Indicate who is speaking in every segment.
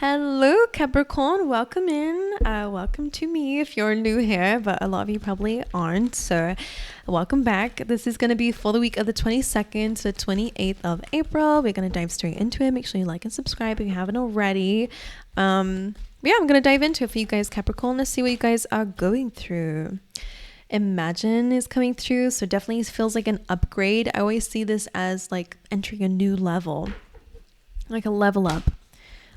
Speaker 1: Hello, Capricorn. Welcome in. Welcome to me if you're new here, but a lot of you probably aren't. So, welcome back. This is going to be for the week of the 22nd to the 28th of April. We're going to dive straight into it. Make sure you like and subscribe if you haven't already. I'm going to dive into it for you guys, Capricorn. Let's see what you guys are going through. Imagine is coming through, so definitely feels like an upgrade. I always see this as like entering a new level, like a level up.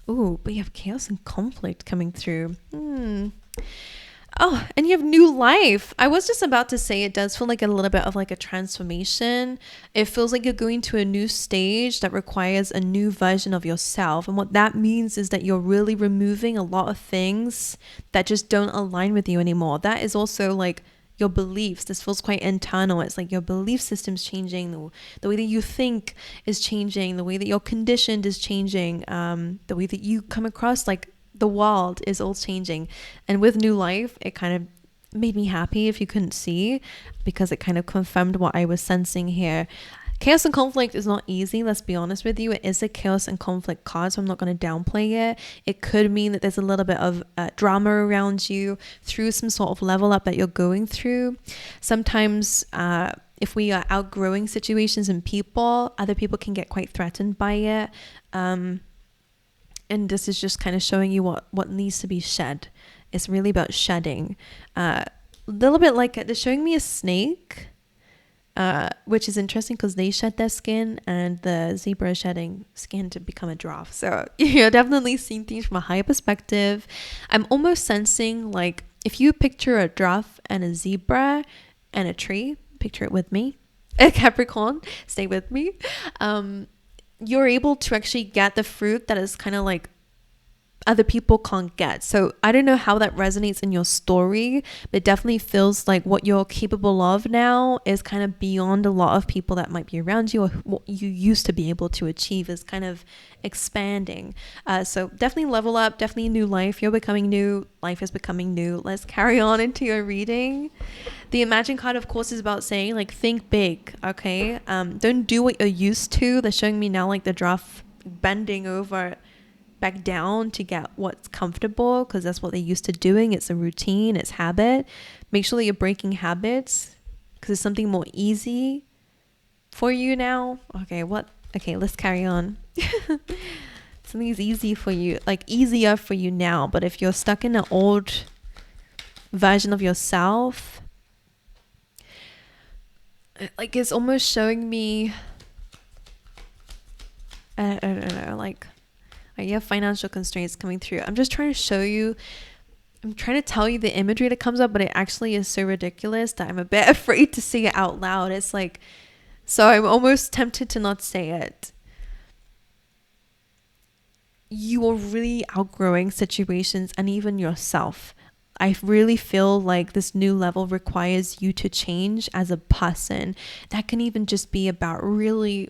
Speaker 1: Ooh, but you have chaos and conflict coming through. Oh, and you have new life. I was just about to say it does feel like a little bit of like a transformation. It feels like you're going to a new stage that requires a new version of yourself. And what that means is that you're really removing a lot of things that just don't align with you anymore. That is also like your beliefs. This feels quite internal. It's like your belief system's changing, the way that you think is changing, the way that you're conditioned is changing, the way that you come across like the world is all changing. And with new life, it kind of made me happy if you couldn't see, because it kind of confirmed what I was sensing here. Chaos and conflict is not easy, let's be honest with you. It is a chaos and conflict card, so I'm not going to downplay it. It could mean that there's a little bit of drama around you through some sort of level up that you're going through. Sometimes if we are outgrowing situations and people, other people can get quite threatened by it. And this is just kind of showing you what needs to be shed. It's really about shedding. A little bit like they're showing me a snake. Which is interesting because they shed their skin and the zebra is shedding skin to become a giraffe. So you're definitely seeing things from a higher perspective. I'm almost sensing like if you picture a giraffe and a zebra and a tree, picture it with me, a Capricorn, stay with me. You're able to actually get the fruit that is kind of like other people can't get. So I don't know how that resonates in your story, but it definitely feels like what you're capable of now is kind of beyond a lot of people that might be around you, or what you used to be able to achieve is kind of expanding. So definitely level up, definitely new life. You're becoming new, life is becoming new. Let's carry on into your reading. The Imagine card, of course, is about saying like think big, okay? Don't do what you're used to. They're showing me now like the giraffe bending over back down to get what's comfortable, because that's what they're used to doing. It's a routine, it's habit. Make sure that you're breaking habits because it's something more easy for you now. Okay, let's carry on. Something's easy for you, like easier for you now, but if you're stuck in an old version of yourself, like it's almost showing me, I don't know, like you have financial constraints coming through. I'm just trying to show you, I'm trying to tell you the imagery that comes up, but it actually is so ridiculous that I'm a bit afraid to say it out loud. It's like, so I'm almost tempted to not say it. You are really outgrowing situations and even yourself. I really feel like this new level requires you to change as a person. That can even just be about really,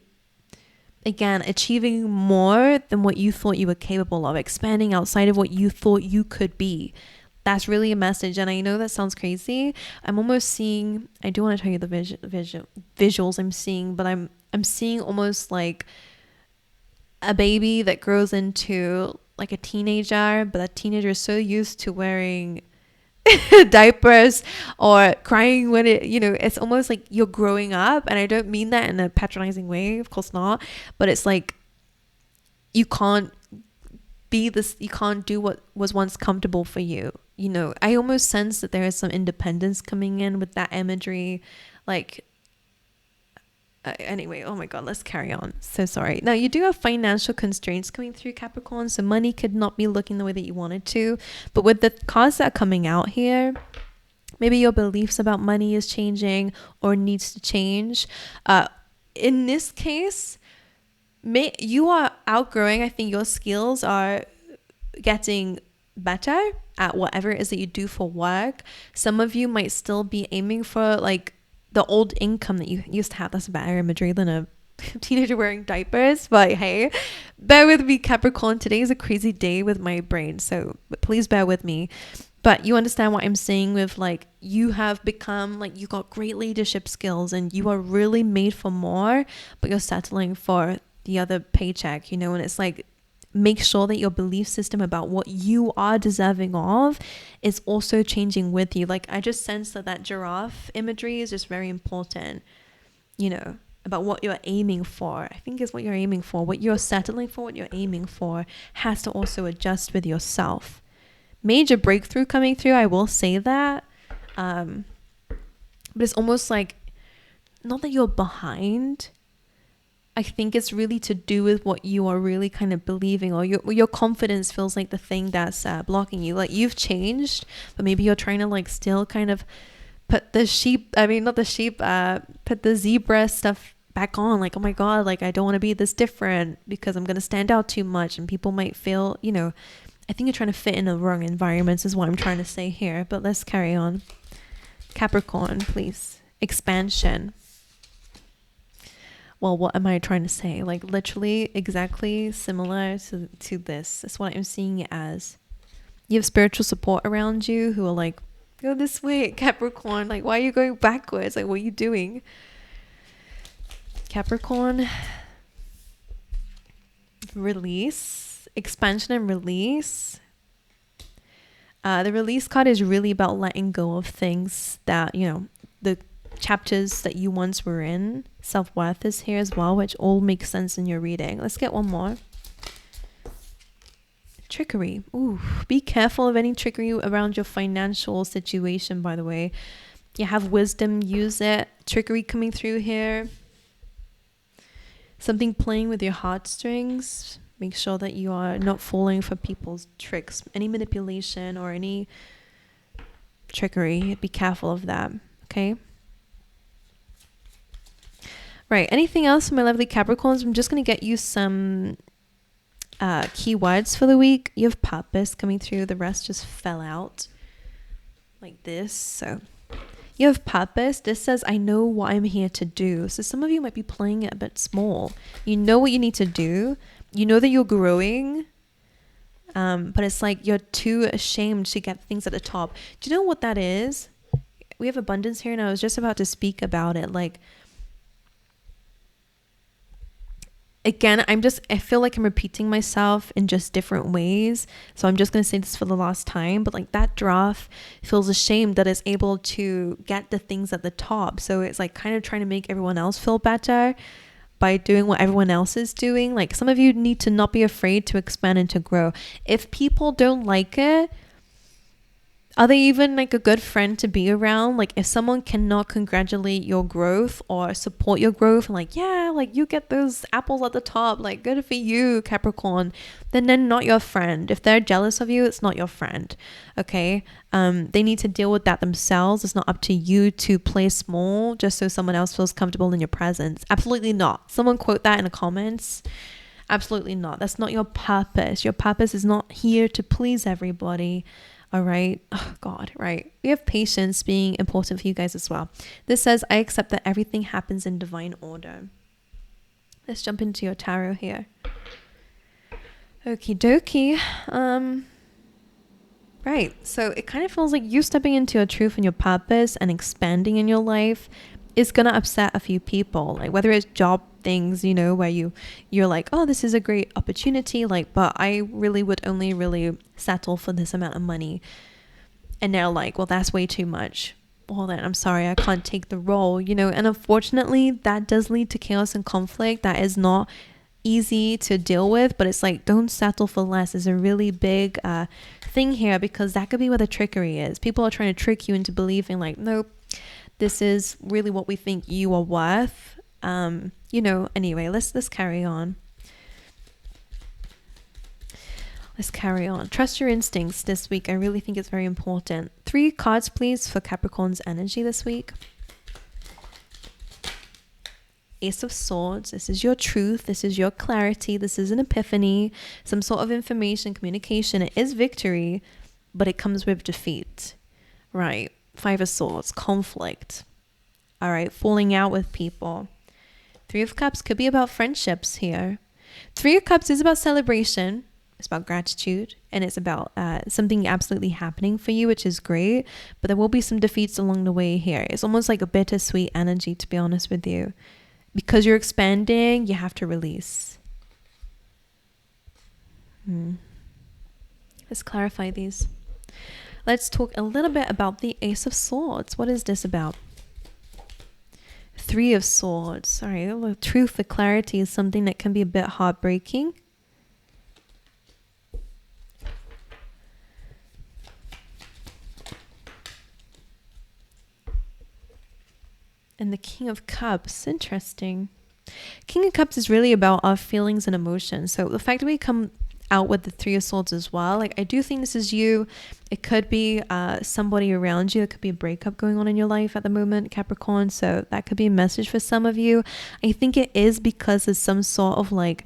Speaker 1: again, achieving more than what you thought you were capable of, expanding outside of what you thought you could be. That's really a message. And I know that sounds crazy. I'm almost seeing, I do want to tell you the visuals I'm seeing, but I'm seeing almost like a baby that grows into like a teenager, but that teenager is so used to wearing diapers or crying when it's almost like you're growing up. And I don't mean that in a patronizing way, of course not, but it's like you can't be this, you can't do what was once comfortable for you. I almost sense that there is some independence coming in with that imagery, like anyway, oh my god, let's carry on. So sorry. Now you do have financial constraints coming through, Capricorn, so money could not be looking the way that you wanted to, but with the cards that are coming out here, maybe your beliefs about money is changing or needs to change. In this case, you are outgrowing, I think your skills are getting better at whatever it is that you do for work. Some of you might still be aiming for like the old income that you used to have. That's a better imagery than a teenager wearing diapers, but hey, bear with me, Capricorn. Today is a crazy day with my brain, so please bear with me. But you understand what I'm saying with like, you have become like, you got great leadership skills and you are really made for more, but you're settling for the other paycheck, and it's like make sure that your belief system about what you are deserving of is also changing with you. Like, I just sense that giraffe imagery is just very important, you know, about what you're aiming for. I think is what you're aiming for, what you're settling for, what you're aiming for has to also adjust with yourself. Major breakthrough coming through, I will say that. But it's almost like, not that you're behind. I think it's really to do with what you are really kind of believing, or your confidence feels like the thing that's blocking you. Like, you've changed, but maybe you're trying to like still kind of put the zebra stuff back on. Like, oh my God, like I don't want to be this different because I'm going to stand out too much and people might feel, you know, I think you're trying to fit in the wrong environments is what I'm trying to say here. But let's carry on. Capricorn, please. Expansion. Well, what am I trying to say? Like, literally exactly similar to this. That's what I'm seeing it as. You have spiritual support around you who are like, go this way, Capricorn. Like, why are you going backwards? Like, what are you doing? Capricorn. Release. Expansion and release. The release card is really about letting go of things that, you know, the chapters that you once were in. Self-worth is here as well, which all makes sense in your reading. Let's get one more. Trickery. Ooh, be careful of any trickery around your financial situation, by the way. You have wisdom, use it. Trickery coming through here. Something playing with your heartstrings. Make sure that you are not falling for people's tricks. Any manipulation or any trickery, be careful of that, okay? Right, anything else for my lovely Capricorns? I'm just going to get you some keywords for the week. You have purpose coming through. The rest just fell out like this. So you have purpose. This says, I know what I'm here to do. So some of you might be playing it a bit small. You know what you need to do. You know that you're growing. But it's like you're too ashamed to get things at the top. Do you know what that is? We have abundance here, and I was just about to speak about it. Like, again, I feel like I'm repeating myself in just different ways. So I'm just going to say this for the last time. But like, that giraffe feels ashamed that it's able to get the things at the top. So it's like kind of trying to make everyone else feel better by doing what everyone else is doing. Like, some of you need to not be afraid to expand and to grow. If people don't like it, are they even like a good friend to be around? Like, if someone cannot congratulate your growth or support your growth and like, yeah, like you get those apples at the top, like good for you, Capricorn, then they're not your friend. If they're jealous of you, it's not your friend. Okay. They need to deal with that themselves. It's not up to you to play small just so someone else feels comfortable in your presence. Absolutely not. Someone quote that in the comments. Absolutely not. That's not your purpose. Your purpose is not here to please everybody. All right. Oh God. Right. We have patience being important for you guys as well. This says, I accept that everything happens in divine order. Let's jump into your tarot here. Okie dokie. Right. So it kind of feels like you stepping into your truth and your purpose and expanding in your life is going to upset a few people. Like, whether it's job things, you know, where you're like, oh, this is a great opportunity, like, but I really would only really settle for this amount of money. And they're like, well, that's way too much. Well, then I'm sorry, I can't take the role, you know. And unfortunately, that does lead to chaos and conflict. That is not easy to deal with, but it's like, don't settle for less is a really big thing here, because that could be where the trickery is. People are trying to trick you into believing like, nope, this is really what we think you are worth. You know, anyway, let's carry on. Let's carry on. Trust your instincts this week. I really think it's very important. 3 cards, please, for Capricorn's energy this week. Ace of Swords. This is your truth. This is your clarity. This is an epiphany. Some sort of information, communication. It is victory, but it comes with defeat. Right. 5 of Swords. Conflict. All right. Falling out with people. 3 of Cups could be about friendships here. 3 of Cups is about celebration. It's about gratitude, and it's about something absolutely happening for you, which is great. But there will be some defeats along the way here. It's almost like a bittersweet energy, to be honest with you. Because you're expanding, you have to release. Let's clarify these. Let's talk a little bit about the Ace of Swords. What is this about? Three of Swords. Sorry, the truth, the clarity is something that can be a bit heartbreaking. And the King of Cups. Interesting. King of Cups is really about our feelings and emotions. So the fact that we come out with the Three of Swords as well, like I do think this is you. It could be somebody around you. It could be a breakup going on in your life at the moment, Capricorn. So that could be a message for some of you. I think it is because of some sort of like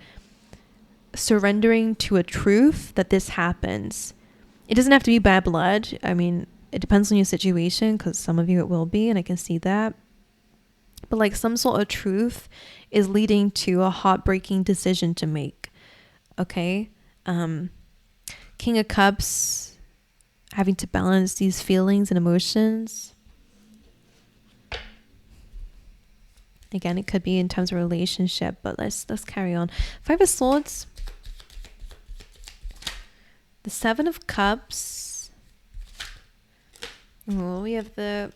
Speaker 1: surrendering to a truth that this happens. It doesn't have to be bad blood. I mean, it depends on your situation, because some of you it will be, and I can see that. But like some sort of truth is leading to a heartbreaking decision to make. Okay. King of Cups, having to balance these feelings and emotions. Again, it could be in terms of relationship, but let's carry on. Five of Swords. The Seven of Cups. Oh, we have a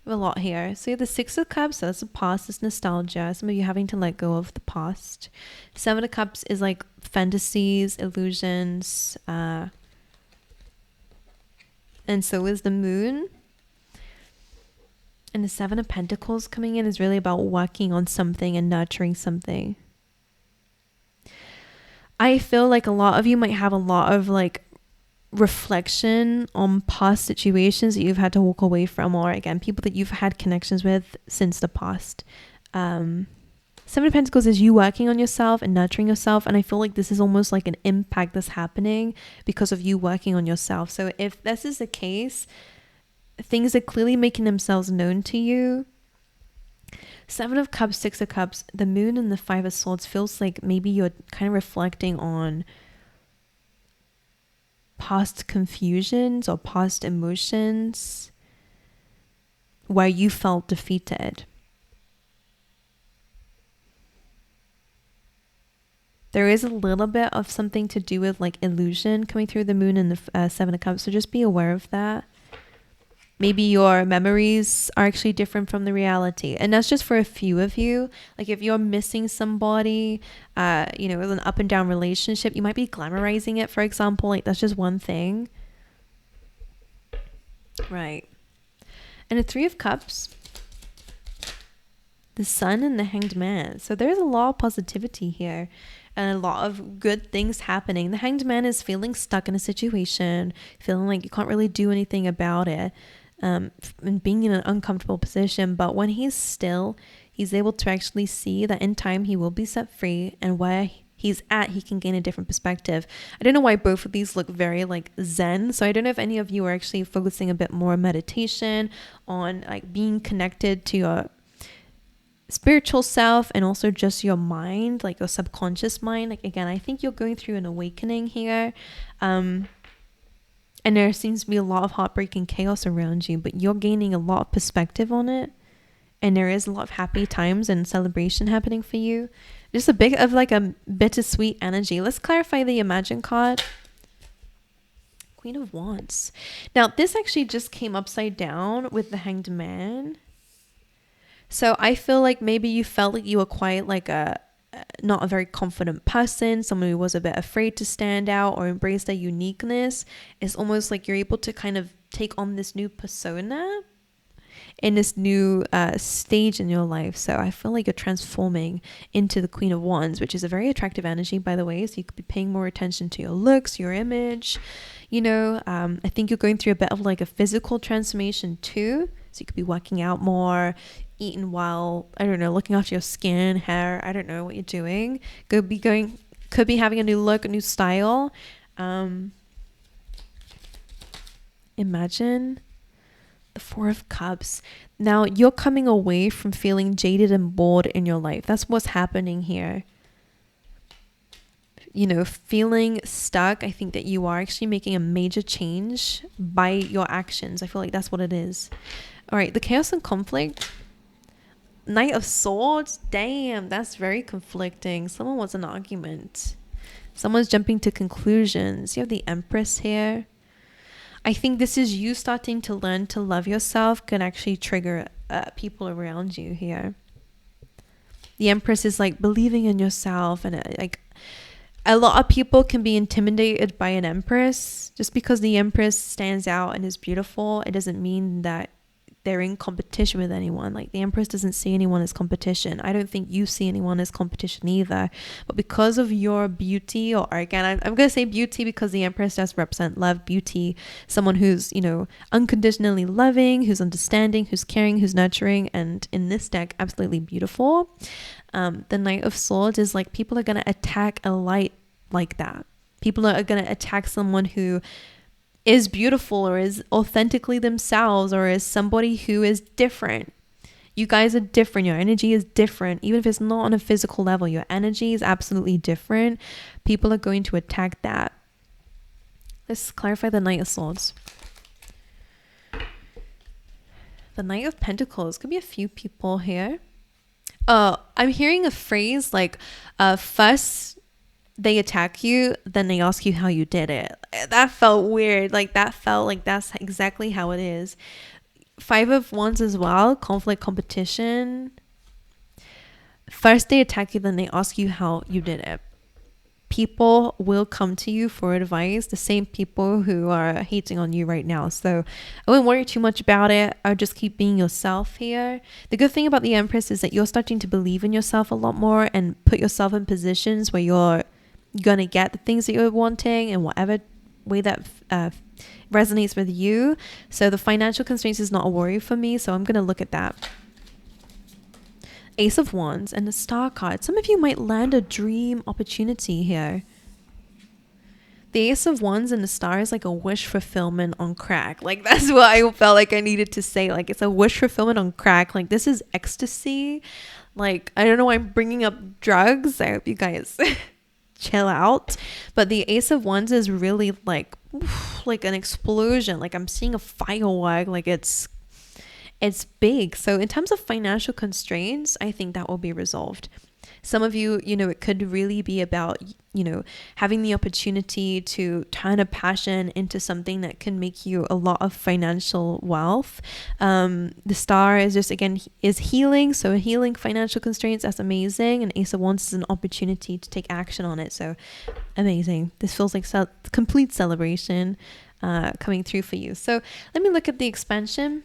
Speaker 1: lot here. So you have the Six of Cups. So that's the past. It's nostalgia. Some of you having to let go of the past. Seven of Cups is like fantasies, illusions, and so is the Moon. And the Seven of Pentacles coming in is really about working on something and nurturing something. I feel like a lot of you might have a lot of like reflection on past situations that you've had to walk away from, or again, people that you've had connections with since the past. Seven of Pentacles is you working on yourself and nurturing yourself, and I feel like this is almost like an impact that's happening because of you working on yourself. So if this is the case, things are clearly making themselves known to you. Seven of Cups, Six of Cups, the Moon and the Five of Swords feels like maybe you're kind of reflecting on past confusions or past emotions where you felt defeated. There is a little bit of something to do with like illusion coming through the Moon and the Seven of Cups, so just be aware of that. Maybe your memories are actually different from the reality. And that's just for a few of you. Like if you're missing somebody, with an up and down relationship, you might be glamorizing it, for example. Like that's just one thing. Right. And the Three of Cups, the Sun and the Hanged Man. So there's a lot of positivity here and a lot of good things happening. The Hanged Man is feeling stuck in a situation, feeling like you can't really do anything about it. And being in an uncomfortable position, but when he's still, he's able to actually see that in time he will be set free, and where he's at, he can gain a different perspective. I don't know why both of these look very like Zen, so I don't know if any of you are actually focusing a bit more on meditation, on like being connected to your spiritual self and also just your mind, like your subconscious mind. Like again, I think you're going through an awakening here. And there seems to be a lot of heartbreak and chaos around you, but you're gaining a lot of perspective on it. And there is a lot of happy times and celebration happening for you. Just a bit of like a bittersweet energy. Let's clarify the Imagine card. Queen of Wands. Now, this actually just came upside down with the Hanged Man. So I feel like maybe you felt like you were quite like not a very confident person, someone who was a bit afraid to stand out or embrace their uniqueness. It's almost like you're able to kind of take on this new persona in this new stage in your life. So I feel like you're transforming into the Queen of Wands, which is a very attractive energy, by the way. So you could be paying more attention to your looks, your image. I think you're going through a bit of like a physical transformation too. So you could be working out more, eating well, I don't know, looking after your skin, hair, I don't know what you're doing. Could be having a new look, a new style. Imagine the Four of Cups. Now you're coming away from feeling jaded and bored in your life. That's what's happening here. Feeling stuck. I think that you are actually making a major change by your actions. I feel like that's what it is. All right, the chaos and conflict. Knight of Swords. Damn, that's very conflicting. Someone wants an argument. Someone's jumping to conclusions. You have the Empress here. I think this is you starting to learn to love yourself, can actually trigger people around you here. The Empress is like believing in yourself, and like a lot of people can be intimidated by an Empress. Just because the Empress stands out and is beautiful, it doesn't mean that they're in competition with anyone. Like the Empress doesn't see anyone as competition. I don't think you see anyone as competition either. But because of your beauty, or again, I'm going to say beauty because the Empress does represent love, beauty, someone who's, you know, unconditionally loving, who's understanding, who's caring, who's nurturing, and in this deck, absolutely beautiful. The Knight of Swords is like people are going to attack a light like that. People are going to attack someone who is beautiful or is authentically themselves or is somebody who is different. You guys are different. Your energy is different. Even if it's not on a physical level, your energy is absolutely different. People are going to attack that. Let's clarify the Knight of Swords. The Knight of Pentacles. Could be a few people here. I'm hearing a phrase like first they attack you, then they ask you how you did it. That felt weird. Like that felt like that's exactly how it is. 5 of Wands as well. Conflict, competition. First they attack you, then they ask you how you did it. People will come to you for advice, the same people who are hating on you right now. So I wouldn't worry too much about it. I'll just keep being yourself here. The good thing about the Empress is that you're starting to believe in yourself a lot more and put yourself in positions where you're gonna get the things that you're wanting in whatever way that resonates with you. So the financial constraints is not a worry for me, so I'm gonna look at that. Ace of Wands and the Star card. Some of you might land a dream opportunity here. The Ace of Wands and the Star is like a wish fulfillment on crack. Like that's what I felt like I needed to say. Like it's a wish fulfillment on crack. Like this is ecstasy. Like I don't know why I'm bringing up drugs. I hope you guys chill out. But the Ace of Wands is really like an explosion. Like I'm seeing a firework. Like it's big. So in terms of financial constraints, I think that will be resolved. Some of you, you know, it could really be about, you know, having the opportunity to turn a passion into something that can make you a lot of financial wealth. The Star is just, again, is healing. So healing financial constraints, that's amazing. And Ace of Wands is an opportunity to take action on it. So amazing. This feels like complete celebration coming through for you. So let me look at the expansion.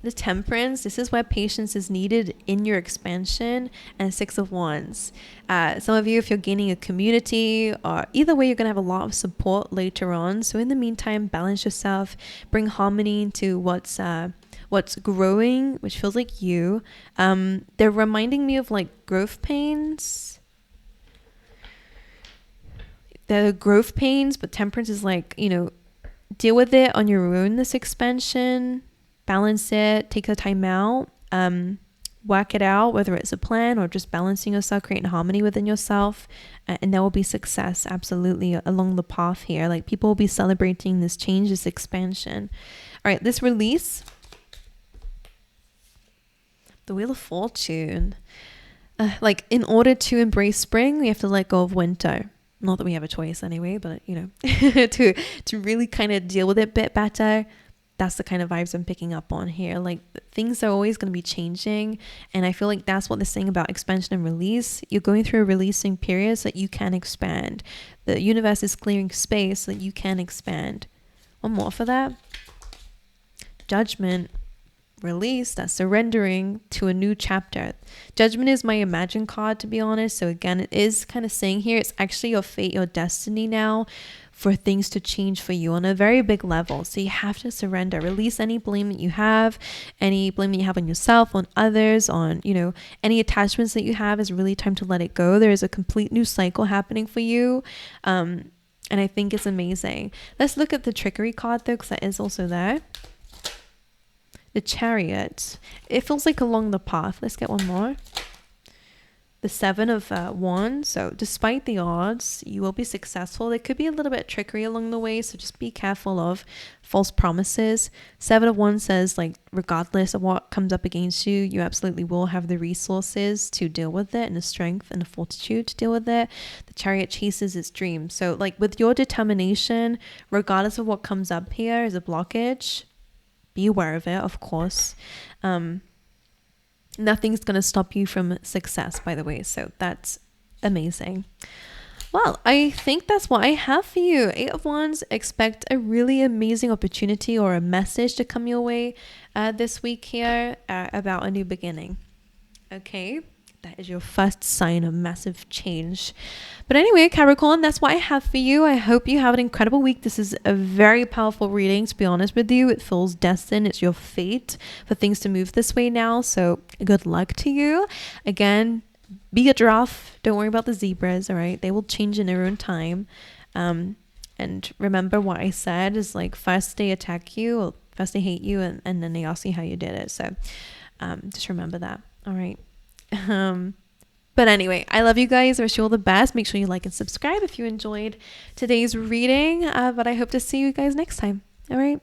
Speaker 1: The Temperance, this is where patience is needed in your expansion, and 6 of Wands. Some of you, if you're gaining a community, or either way, you're going to have a lot of support later on. So in the meantime, balance yourself, bring harmony into what's growing, which feels like you. They're reminding me of like growth pains. The growth pains, but Temperance is like, you know, deal with it on your own, this expansion. Balance it, take the time out, work it out, whether it's a plan or just balancing yourself, creating harmony within yourself, and there will be success absolutely along the path here. Like people will be celebrating this change, this expansion. All right, this release, the Wheel of Fortune. Like in order to embrace spring, we have to let go of winter. Not that we have a choice anyway, but you know, to really kind of deal with it a bit better. That's the kind of vibes I'm picking up on here. Like things are always going to be changing. And I feel like that's what they're saying about expansion and release. You're going through a releasing period so that you can expand. The universe is clearing space so that you can expand. One more for that. Judgment. Release, that's surrendering to a new chapter. Judgment is my Imagine card, to be honest. So again, it is kind of saying here, it's actually your fate, your destiny now for things to change for you on a very big level. So you have to surrender, release any blame that you have, any blame that you have on yourself, on others, on, you know, any attachments that you have. Is really time to let it go. There is a complete new cycle happening for you. And I think it's amazing. Let's look at the trickery card though, because that is also there. The Chariot. It feels like along the path. Let's get one more. the Seven of Wands. So despite the odds, you will be successful. There could be a little bit of trickery along the way, so just be careful of false promises. Seven of Wands says, like, regardless of what comes up against you, you absolutely will have the resources to deal with it, and the strength and the fortitude to deal with it. The Chariot chases its dream. So like with your determination, regardless of what comes up here as a blockage, be aware of it, of course. Nothing's going to stop you from success, by the way. So that's amazing. Well, I think that's what I have for you. Eight of Wands, expect a really amazing opportunity or a message to come your way this week here about a new beginning. Okay, that is your first sign of massive change. But anyway, Capricorn, that's what I have for you. I hope you have an incredible week. This is a very powerful reading, to be honest with you. It feels destined. It's your fate for things to move this way now. So good luck to you. Again, be a giraffe. Don't worry about the zebras, all right? They will change in their own time. And remember what I said is, like, first they attack you, or first they hate you, and then they ask you how you did it. So just remember that, all right? But anyway, I love you guys. I wish you all the best. Make sure you like and subscribe if you enjoyed today's reading. But I hope to see you guys next time. All right.